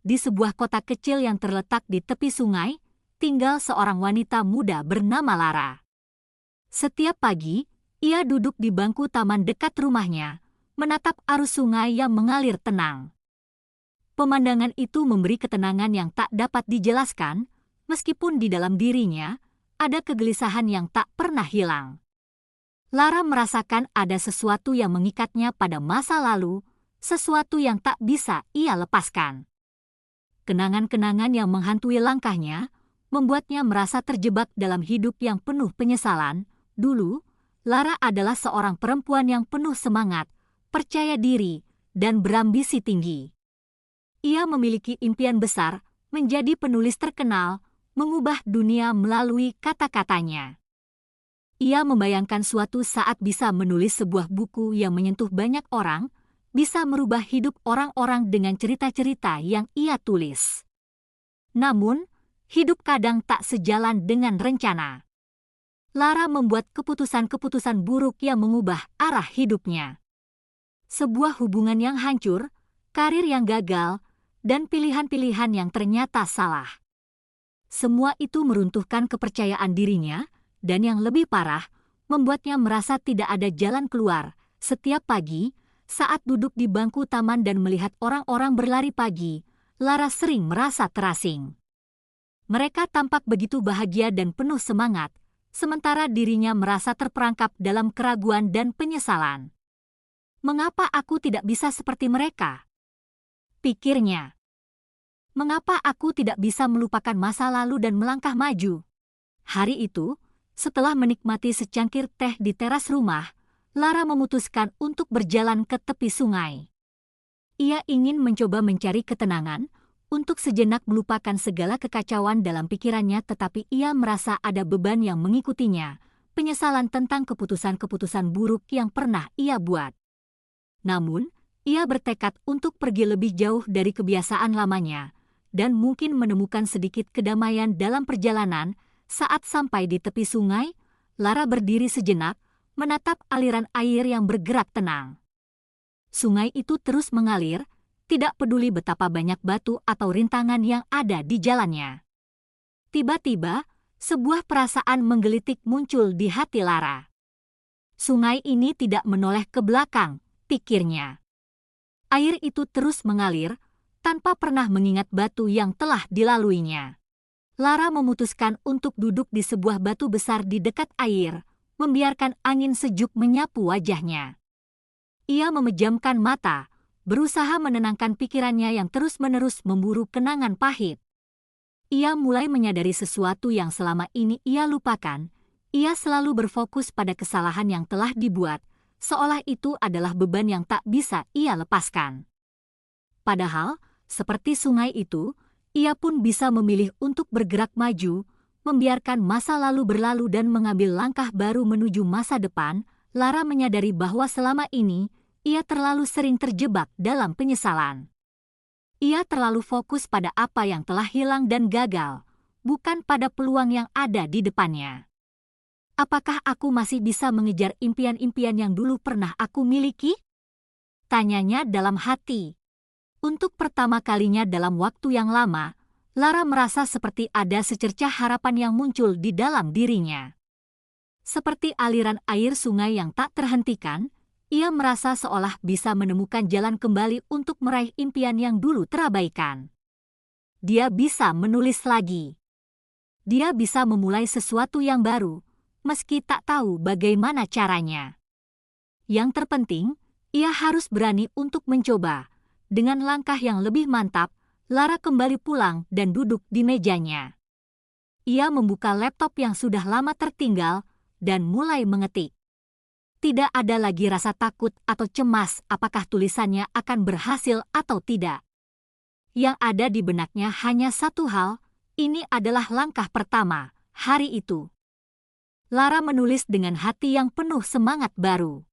di sebuah kota kecil yang terletak di tepi sungai, tinggal seorang wanita muda bernama Lara. Setiap pagi, ia duduk di bangku taman dekat rumahnya, menatap arus sungai yang mengalir tenang. Pemandangan itu memberi ketenangan yang tak dapat dijelaskan, meskipun di dalam dirinya ada kegelisahan yang tak pernah hilang. Lara merasakan ada sesuatu yang mengikatnya pada masa lalu, sesuatu yang tak bisa ia lepaskan. Kenangan-kenangan yang menghantui langkahnya membuatnya merasa terjebak dalam hidup yang penuh penyesalan. Dulu, Lara adalah seorang perempuan yang penuh semangat, percaya diri, dan berambisi tinggi. Ia memiliki impian besar menjadi penulis terkenal, mengubah dunia melalui kata-katanya. Ia membayangkan suatu saat bisa menulis sebuah buku yang menyentuh banyak orang, bisa merubah hidup orang-orang dengan cerita-cerita yang ia tulis. Namun, hidup kadang tak sejalan dengan rencana. Lara membuat keputusan-keputusan buruk yang mengubah arah hidupnya. Sebuah hubungan yang hancur, karir yang gagal, dan pilihan-pilihan yang ternyata salah. Semua itu meruntuhkan kepercayaan dirinya, dan yang lebih parah, membuatnya merasa tidak ada jalan keluar. Setiap pagi, saat duduk di bangku taman dan melihat orang-orang berlari pagi, Lara sering merasa terasing. Mereka tampak begitu bahagia dan penuh semangat, sementara dirinya merasa terperangkap dalam keraguan dan penyesalan. Mengapa aku tidak bisa seperti mereka? Pikirnya. Mengapa aku tidak bisa melupakan masa lalu dan melangkah maju? Hari itu, setelah menikmati secangkir teh di teras rumah, Lara memutuskan untuk berjalan ke tepi sungai. Ia ingin mencoba mencari ketenangan, untuk sejenak melupakan segala kekacauan dalam pikirannya, tetapi ia merasa ada beban yang mengikutinya, penyesalan tentang keputusan-keputusan buruk yang pernah ia buat. Namun, ia bertekad untuk pergi lebih jauh dari kebiasaan lamanya, dan mungkin menemukan sedikit kedamaian dalam perjalanan. Saat sampai di tepi sungai, Lara berdiri sejenak, menatap aliran air yang bergerak tenang. Sungai itu terus mengalir, tidak peduli betapa banyak batu atau rintangan yang ada di jalannya. Tiba-tiba, sebuah perasaan menggelitik muncul di hati Lara. Sungai ini tidak menoleh ke belakang, pikirnya. Air itu terus mengalir, tanpa pernah mengingat batu yang telah dilaluinya. Lara memutuskan untuk duduk di sebuah batu besar di dekat air, membiarkan angin sejuk menyapu wajahnya. Ia memejamkan mata, berusaha menenangkan pikirannya yang terus-menerus memburu kenangan pahit. Ia mulai menyadari sesuatu yang selama ini ia lupakan. Ia selalu berfokus pada kesalahan yang telah dibuat, seolah itu adalah beban yang tak bisa ia lepaskan. Padahal, seperti sungai itu, ia pun bisa memilih untuk bergerak maju, membiarkan masa lalu berlalu dan mengambil langkah baru menuju masa depan. Lara menyadari bahwa selama ini, ia terlalu sering terjebak dalam penyesalan. Ia terlalu fokus pada apa yang telah hilang dan gagal, bukan pada peluang yang ada di depannya. Apakah aku masih bisa mengejar impian-impian yang dulu pernah aku miliki? Tanyanya dalam hati. Untuk pertama kalinya dalam waktu yang lama, Lara merasa seperti ada secercah harapan yang muncul di dalam dirinya. Seperti aliran air sungai yang tak terhentikan, ia merasa seolah bisa menemukan jalan kembali untuk meraih impian yang dulu terabaikan. Dia bisa menulis lagi. Dia bisa memulai sesuatu yang baru, meski tak tahu bagaimana caranya. Yang terpenting, ia harus berani untuk mencoba. Dengan langkah yang lebih mantap, Lara kembali pulang dan duduk di mejanya. Ia membuka laptop yang sudah lama tertinggal dan mulai mengetik. Tidak ada lagi rasa takut atau cemas apakah tulisannya akan berhasil atau tidak. Yang ada di benaknya hanya satu hal, ini adalah langkah pertama, hari itu. Lara menulis dengan hati yang penuh semangat baru.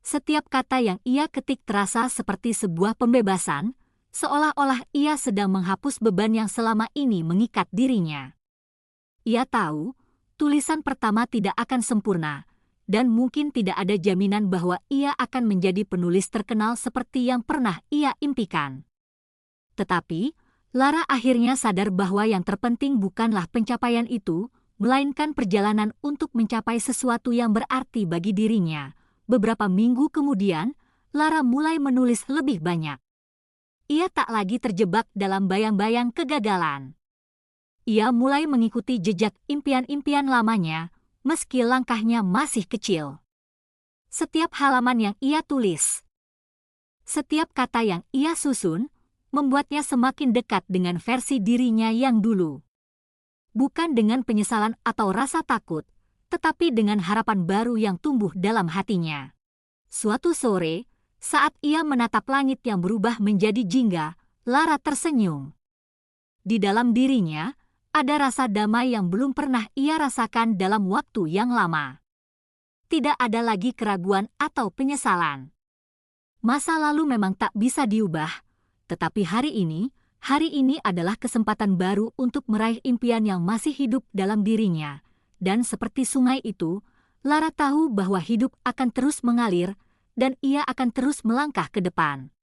Setiap kata yang ia ketik terasa seperti sebuah pembebasan, seolah-olah ia sedang menghapus beban yang selama ini mengikat dirinya. Ia tahu, tulisan pertama tidak akan sempurna, dan mungkin tidak ada jaminan bahwa ia akan menjadi penulis terkenal seperti yang pernah ia impikan. Tetapi, Lara akhirnya sadar bahwa yang terpenting bukanlah pencapaian itu, melainkan perjalanan untuk mencapai sesuatu yang berarti bagi dirinya. Beberapa minggu kemudian, Lara mulai menulis lebih banyak. Ia tak lagi terjebak dalam bayang-bayang kegagalan. Ia mulai mengikuti jejak impian-impian lamanya, meski langkahnya masih kecil. Setiap halaman yang ia tulis, setiap kata yang ia susun, membuatnya semakin dekat dengan versi dirinya yang dulu. Bukan dengan penyesalan atau rasa takut, tetapi dengan harapan baru yang tumbuh dalam hatinya. Suatu sore, saat ia menatap langit yang berubah menjadi jingga, Lara tersenyum. Di dalam dirinya, ada rasa damai yang belum pernah ia rasakan dalam waktu yang lama. Tidak ada lagi keraguan atau penyesalan. Masa lalu memang tak bisa diubah, tetapi hari ini adalah kesempatan baru untuk meraih impian yang masih hidup dalam dirinya. Dan seperti sungai itu, Lara tahu bahwa hidup akan terus mengalir, dan ia akan terus melangkah ke depan.